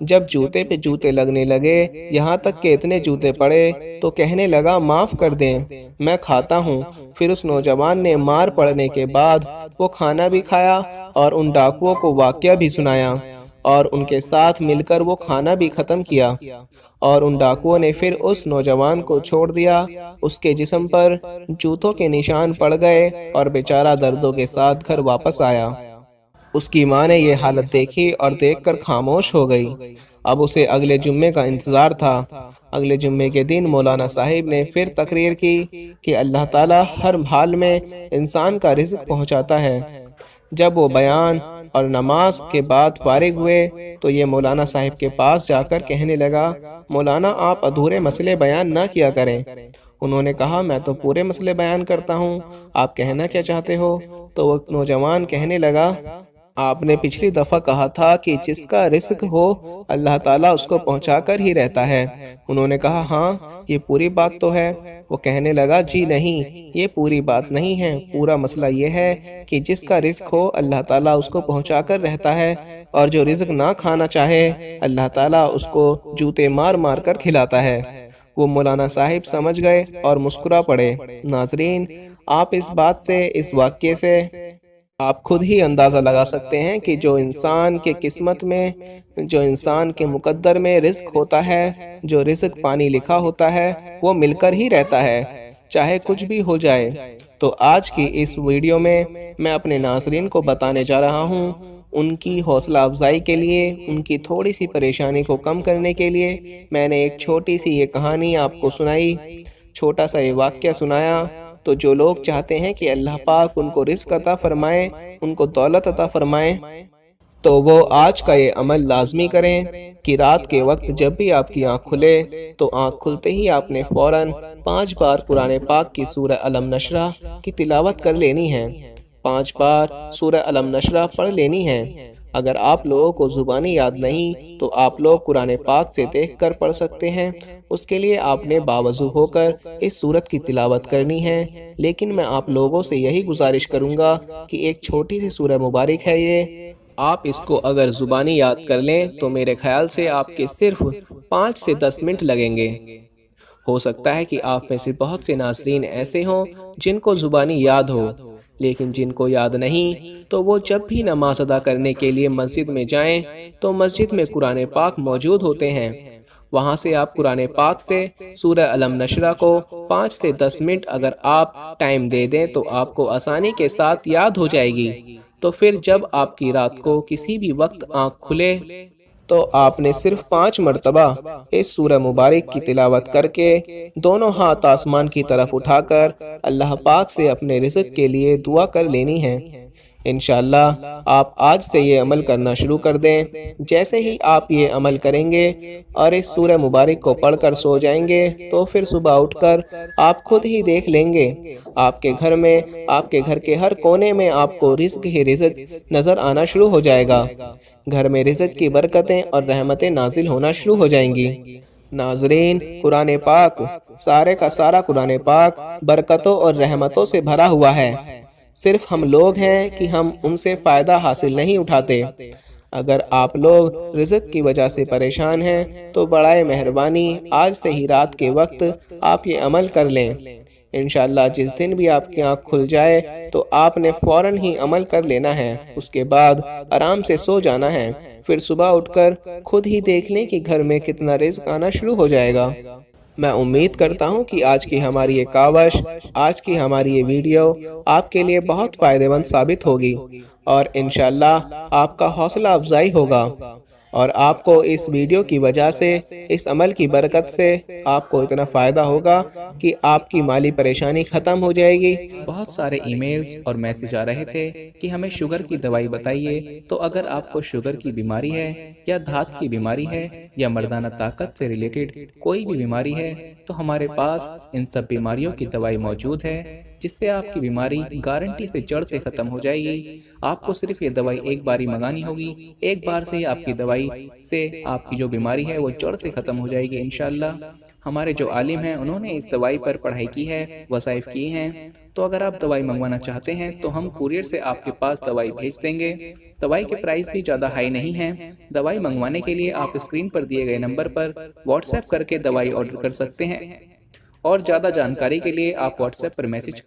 جب جوتے پہ جوتے لگنے لگے، یہاں تک کہ اتنے جوتے پڑے تو کہنے لگا معاف کر دیں، میں کھاتا ہوں۔ پھر اس نوجوان نے مار پڑنے کے بعد وہ کھانا بھی کھایا اور ان ڈاکوؤں کو واقعہ بھی سنایا، اور ان کے ساتھ مل کر وہ کھانا بھی ختم کیا، اور ان ڈاکوؤں نے پھر اس نوجوان کو چھوڑ دیا۔ اس کے جسم پر جوتوں کے نشان پڑ گئے اور بیچارہ دردوں کے ساتھ گھر واپس آیا۔ اس کی ماں نے یہ حالت دیکھی اور دیکھ کر خاموش ہو گئی۔ اب اسے اگلے جمعے کا انتظار تھا۔ اگلے جمعے کے دن مولانا صاحب نے پھر تقریر کی کہ اللہ تعالیٰ ہر حال میں انسان کا رزق پہنچاتا ہے۔ جب وہ بیان اور نماز کے بعد فارغ ہوئے تو یہ مولانا صاحب کے پاس جا کر کہنے لگا، مولانا آپ ادھورے مسئلے بیان نہ کیا کریں۔ انہوں نے کہا، میں تو پورے مسئلے بیان کرتا ہوں، آپ کہنا کیا چاہتے ہو؟ تو وہ نوجوان کہنے لگا، آپ نے پچھلی دفعہ کہا تھا کہ جس کا رزق ہو اللہ تعالیٰ اس کو پہنچا کر ہی رہتا ہے۔ انہوں نے کہا، ہاں یہ پوری بات تو ہے۔ وہ کہنے لگا، جی نہیں، یہ پوری بات نہیں ہے، پورا مسئلہ یہ ہے کہ جس کا رزق ہو اللہ تعالیٰ اس کو پہنچا کر رہتا ہے، اور جو رزق نہ کھانا چاہے اللہ تعالیٰ اس کو جوتے مار مار کر کھلاتا ہے۔ وہ مولانا صاحب سمجھ گئے اور مسکرا پڑے۔ ناظرین، آپ اس بات سے، اس واقعے سے آپ خود ہی اندازہ لگا سکتے ہیں کہ جو انسان کے قسمت میں، جو انسان کے مقدر میں رزق ہوتا ہے، جو رزق پانی لکھا ہوتا ہے، وہ مل کر ہی رہتا ہے، چاہے کچھ بھی ہو جائے۔ تو آج کی اس ویڈیو میں اپنے ناظرین کو بتانے جا رہا ہوں، ان کی حوصلہ افزائی کے لیے، ان کی تھوڑی سی پریشانی کو کم کرنے کے لیے میں نے ایک چھوٹی سی یہ کہانی آپ کو سنائی، چھوٹا سا یہ واقعہ سنایا۔ تو جو لوگ چاہتے ہیں کہ اللہ پاک ان کو رزق عطا فرمائے، ان کو دولت عطا فرمائے، تو وہ آج کا یہ عمل لازمی کریں کہ رات کے وقت جب بھی آپ کی آنکھ کھلے تو آنکھ کھلتے ہی آپ نے فوراً 5 بار قرآن پاک کی سورہ الم نشرح کی تلاوت کر لینی ہے، 5 بار سورہ الم نشرح پڑھ لینی ہے۔ اگر آپ لوگوں کو زبانی یاد نہیں تو آپ لوگ قرآن پاک سے دیکھ کر پڑھ سکتے ہیں، اس کے لیے آپ نے باوضو ہو کر اس سورت کی تلاوت کرنی ہے۔ لیکن میں آپ لوگوں سے یہی گزارش کروں گا کہ ایک چھوٹی سی سورہ مبارک ہے یہ، آپ اس کو اگر زبانی یاد کر لیں تو میرے خیال سے آپ کے صرف 5 سے 10 منٹ لگیں گے۔ ہو سکتا ہے کہ آپ میں سے بہت سے ناظرین ایسے ہوں جن کو زبانی یاد ہو، لیکن جن کو یاد نہیں تو وہ جب بھی نماز ادا کرنے کے لیے مسجد میں جائیں تو مسجد میں قرآن پاک موجود ہوتے ہیں، وہاں سے آپ قرآن پاک سے سورہ الم نشرح کو 5 سے 10 منٹ اگر آپ ٹائم دے دیں تو آپ کو آسانی کے ساتھ یاد ہو جائے گی۔ تو پھر جب آپ کی رات کو کسی بھی وقت آنکھ کھلے تو آپ نے صرف 5 مرتبہ اس سورہ مبارک کی تلاوت کر کے دونوں ہاتھ آسمان کی طرف اٹھا کر اللہ پاک سے اپنے رزق کے لیے دعا کر لینی ہے۔ انشاءاللہ آپ آج سے یہ عمل کرنا شروع کر دیں۔ جیسے ہی آپ یہ عمل کریں گے اور اس سورہ مبارک کو پڑھ کر سو جائیں گے تو پھر صبح اٹھ کر آپ خود ہی دیکھ لیں گے آپ کے گھر میں، آپ کے گھر کے ہر کونے میں آپ کو رزق ہی رزق نظر آنا شروع ہو جائے گا۔ گھر میں رزق کی برکتیں اور رحمتیں نازل ہونا شروع ہو جائیں گی۔ ناظرین، قرآن پاک، سارے کا سارا قرآن پاک برکتوں اور رحمتوں سے بھرا ہوا ہے، صرف ہم لوگ ہیں کہ ہم ان سے فائدہ حاصل نہیں اٹھاتے۔ اگر آپ لوگ رزق کی وجہ سے پریشان ہیں تو برائے مہربانی آج سے ہی رات کے وقت آپ یہ عمل کر لیں۔ انشاءاللہ جس دن بھی آپ کی آنکھ کھل جائے تو آپ نے فوراً ہی عمل کر لینا ہے، اس کے بعد آرام سے سو جانا ہے، پھر صبح اٹھ کر خود ہی دیکھ لیں کہ گھر میں کتنا رزق آنا شروع ہو جائے گا۔ میں امید کرتا ہوں کہ آج کی ہماری یہ کاوش، آج کی ہماری یہ ویڈیو آپ کے لیے بہت فائدہ مند ثابت ہوگی، اور انشاءاللہ آپ کا حوصلہ افزائی ہوگا، اور آپ کو اس ویڈیو کی وجہ سے، اس عمل کی برکت سے آپ کو اتنا فائدہ ہوگا کہ آپ کی مالی پریشانی ختم ہو جائے گی۔ بہت سارے ای میلز اور میسج آ رہے تھے کہ ہمیں شوگر کی دوائی بتائیے، تو اگر آپ کو شوگر کی بیماری ہے یا دھات کی بیماری ہے یا مردانہ طاقت سے ریلیٹڈ کوئی بھی بیماری ہے تو ہمارے پاس ان سب بیماریوں کی دوائی موجود ہے۔ جس سے آپ کی بیماری گارنٹی سے جڑ سے ختم ہو جائے گی۔ آپ کو صرف یہ دوائی ایک بار ہی منگانی ہوگی، ایک بار سے ہی آپ کی دوائی سے آپ کی جو بیماری ہے وہ جڑ سے ختم ہو جائے گی انشاءاللہ۔ ہمارے جو عالم ہیں انہوں نے اس دوائی پر پڑھائی کی ہے، وظائف کی ہیں، تو اگر آپ دوائی منگوانا چاہتے ہیں تو ہم کوریئر سے آپ کے پاس دوائی بھیج دیں گے۔ دوائی کے پرائس بھی زیادہ ہائی نہیں ہیں۔ دوائی منگوانے کے لیے آپ اسکرین پر دیے گئے نمبر پر واٹس ایپ کر کے دوائی آرڈر کر سکتے ہیں، اور زیادہ جانکاری کے لیے آپ واٹس ایپ پر میسج